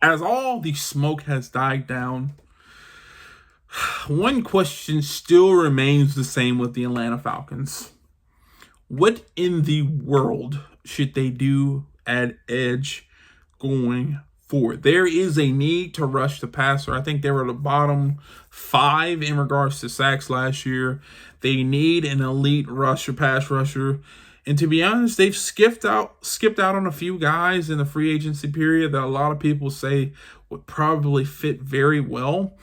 As all the smoke has died down, one question still remains the same with the Atlanta Falcons. What in the world should they do at edge going forward? There is a need to rush the passer. I think they were the bottom 5 in regards to sacks last year. They need an elite rusher, pass rusher. And to be honest, they've skipped out on a few guys in the free agency period that a lot of people say would probably fit very well.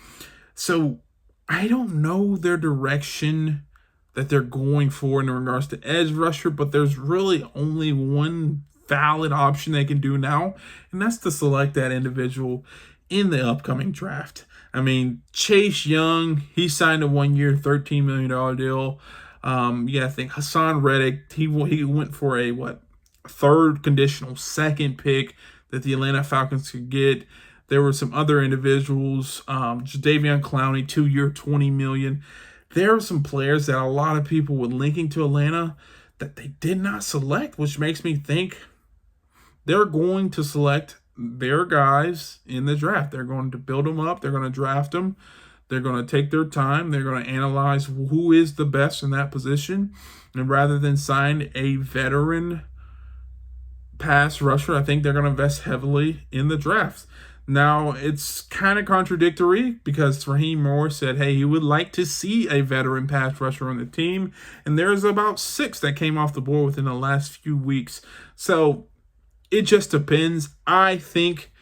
So I don't know their direction that they're going for in regards to edge rusher, but there's really only one valid option they can do now, and that's to select that individual in the upcoming draft. I mean, Chase Young, he signed a 1-year, $13 million deal. I think Hassan Reddick, he went for a third conditional second pick that the Atlanta Falcons could get. There were some other individuals, Jadeveon Clowney, 2-year, $20 million. There are some players that a lot of people were linking to Atlanta that they did not select, which makes me think they're going to select their guys in the draft. They're going to build them up. They're going to draft them. They're going to take their time. They're going to analyze who is the best in that position. And rather than sign a veteran pass rusher, I think they're going to invest heavily in the draft. Now, it's kind of contradictory because Raheem Morris said, hey, he would like to see a veteran pass rusher on the team. And there's about 6 that came off the board within the last few weeks. So it just depends. I think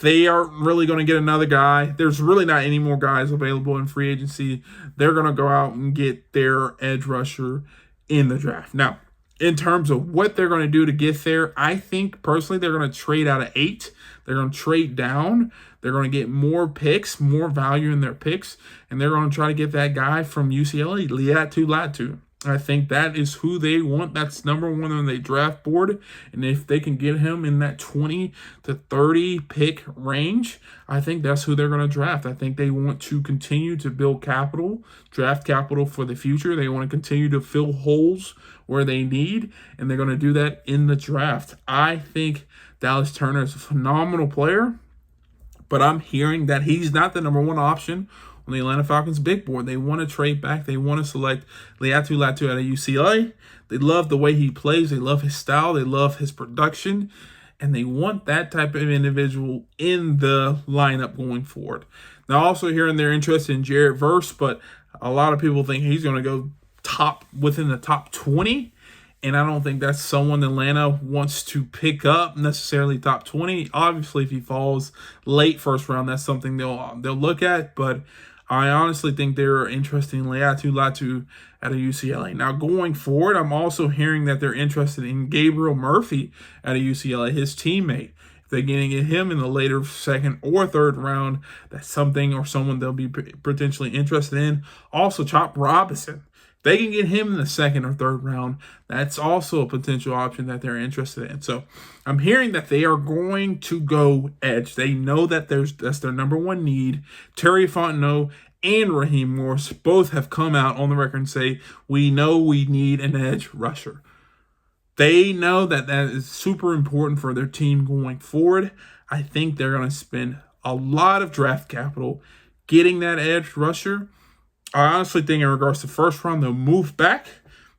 they aren't really going to get another guy. There's really not any more guys available in free agency. They're going to go out and get their edge rusher in the draft. Now, in terms of what they're going to do to get there, I think personally they're going to trade out of 8. They're going to trade down. They're going to get more picks, more value in their picks, and they're going to try to get that guy from UCLA, Liatu Latu. I think that is who they want. That's number 1 on the draft board. And if they can get him in that 20 to 30 pick range, I think that's who they're going to draft. I think they want to continue to build capital, draft capital for the future. They want to continue to fill holes where they need, and they're going to do that in the draft. I think Dallas Turner is a phenomenal player, but I'm hearing that he's not the number 1 option on the Atlanta Falcons big board. They want to trade back. They want to select Liatu Latu out of UCLA. They love the way he plays. They love his style. They love his production. And they want that type of individual in the lineup going forward. Now, also hearing they're interested in Jared Verse, but a lot of people think he's going to go within the top 20. And I don't think that's someone Atlanta wants to pick up necessarily top 20. Obviously, if he falls late first round, that's something they'll look at. But I honestly think they're interested in Liatu Latu at a UCLA. Now, going forward, I'm also hearing that they're interested in Gabriel Murphy at a UCLA, his teammate. If they're getting him in the later second or third round, that's something or someone they'll be potentially interested in. Also, Chop Robinson. They can get him in the second or third round. That's also a potential option that they're interested in. So I'm hearing that they are going to go edge. They know that that's their number 1 need. Terry Fontenot and Raheem Morris both have come out on the record and say, we know we need an edge rusher. They know that is super important for their team going forward. I think they're going to spend a lot of draft capital getting that edge rusher. I honestly think in regards to first round, they'll move back.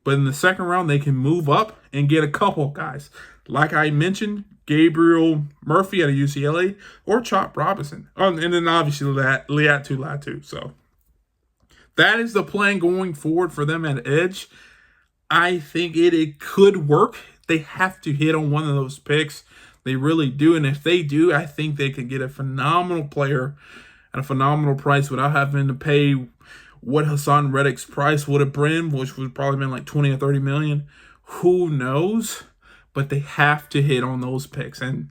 But in the second round, they can move up and get a couple guys. Like I mentioned, Gabriel Murphy out of UCLA or Chop Robinson. And then obviously Liatu Latu. So that is the plan going forward for them at edge. I think it could work. They have to hit on one of those picks. They really do. And if they do, I think they could get a phenomenal player at a phenomenal price without having to pay what Hassan Reddick's price would have been, which would probably been like 20 or 30 million. Who knows? But they have to hit on those picks. And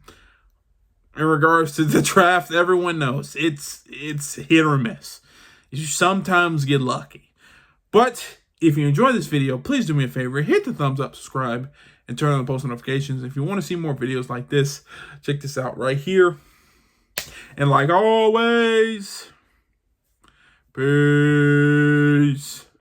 in regards to the draft, everyone knows it's hit or miss. You sometimes get lucky. But if you enjoyed this video, please do me a favor, hit the thumbs up, subscribe, and turn on the post notifications. If you want to see more videos like this, check this out right here. And like always, peace.